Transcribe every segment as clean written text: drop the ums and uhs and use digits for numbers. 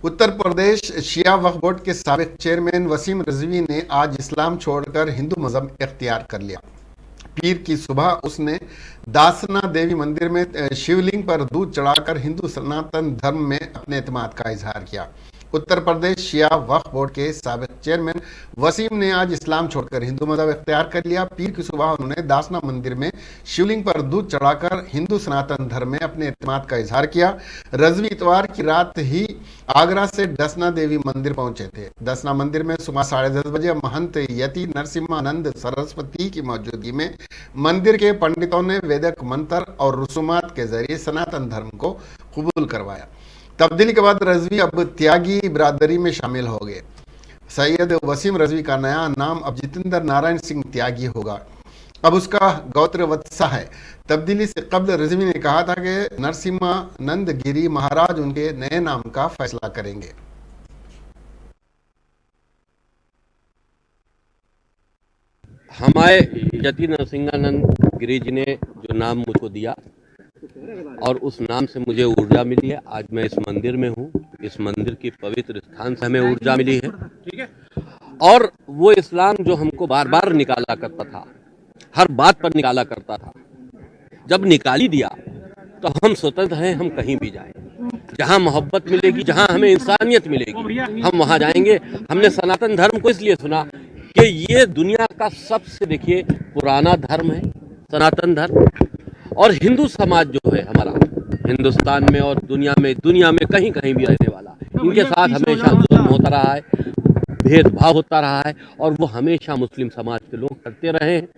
Uttar Pradesh Shia Waqf board के साबिक chairman Wasim Rizvi ने आज इस्लाम छोड़कर हिंदू मजहब इख्तियार कर लिया। पीर की सुबह उसने दासना देवी मंदिर में शिवलिंग पर दूध चढ़ाकर हिंदू सनातन धर्म में अपने एतमाद का इजहार किया। उत्तर प्रदेश शिया वक्फ बोर्ड के साबिक चेयरमैन वसीम ने आज इस्लाम छोड़कर हिंदू मजहब इख्तियार कर लिया। पीर की सुबह उन्होंने दासना मंदिर में शिवलिंग पर दूध चढ़ाकर हिंदू सनातन धर्म में अपने एतमाद का इजहार किया। रिजवी इतवार की रात ही आगरा से दसना देवी मंदिर पहुंचे थे। दसना मंदिर में सुबह 10:30 बजे महंत यति नरसिम्हानंद सरस्वती की मौजूदगी में मंदिर के पंडितों ने वैदिक मंत्र और रसूमात के जरिए सनातन धर्म को कबूल करवाया। तब्दीली के बाद रिजवी अब त्यागी बिरादरी में शामिल हो गए। सैयद वसीम रिजवी का नया नाम अब जितेंद्र नारायण सिंह त्यागी होगा। अब उसका गोत्र वत्सा है। तब्दीली से कबल रिजवी ने कहा था कि नरसिम्हानंद गिरी महाराज उनके नए नाम का फैसला करेंगे। हमारे यति नरसिंहानंद गिरी जी ने जो नाम मुझको दिया और उस नाम से मुझे ऊर्जा मिली है। आज मैं इस मंदिर में हूँ। इस मंदिर की पवित्र स्थान से हमें ऊर्जा मिली है। ठीक है। और वो इस्लाम जो हमको बार बार निकाला करता था, हर बात पर निकाला करता था, जब निकाली दिया तो हम स्वतंत्र हैं। हम कहीं भी जाएं, जहां मोहब्बत मिलेगी, जहां हमें इंसानियत मिलेगी, हम वहां जाएंगे। हमने सनातन धर्म को इसलिए सुना कि ये दुनिया का सबसे देखिए पुराना धर्म है, सनातन धर्म। और हिंदू समाज जो है हमारा हिंदुस्तान में और दुनिया में कहीं कहीं भी रहने वाला, इनके साथ हमेशा जुल्म होता रहा है, भेदभाव होता रहा है। और वो हमेशा मुस्लिम समाज के लोग करते रहे हैं,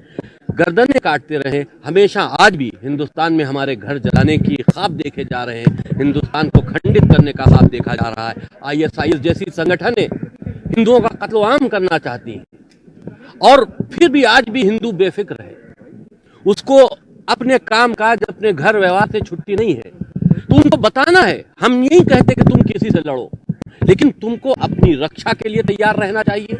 गर्दनें काटते रहे। हमेशा आज भी हिंदुस्तान में हमारे घर जलाने की ख्वाब देखे जा रहे हैं, हिंदुस्तान को खंडित करने का ख्वाब देखा जा रहा है। ISIS जैसी संगठनें हिंदुओं का कत्लेआम करना चाहती हैं और फिर भी आज भी हिंदू बेफिक्र है। उसको अपने काम काज, अपने घर व्यवहार से छुट्टी नहीं है। तो उनको बताना है, हम नहीं कहते कि तुम किसी से लड़ो, लेकिन तुमको अपनी रक्षा के लिए तैयार रहना चाहिए।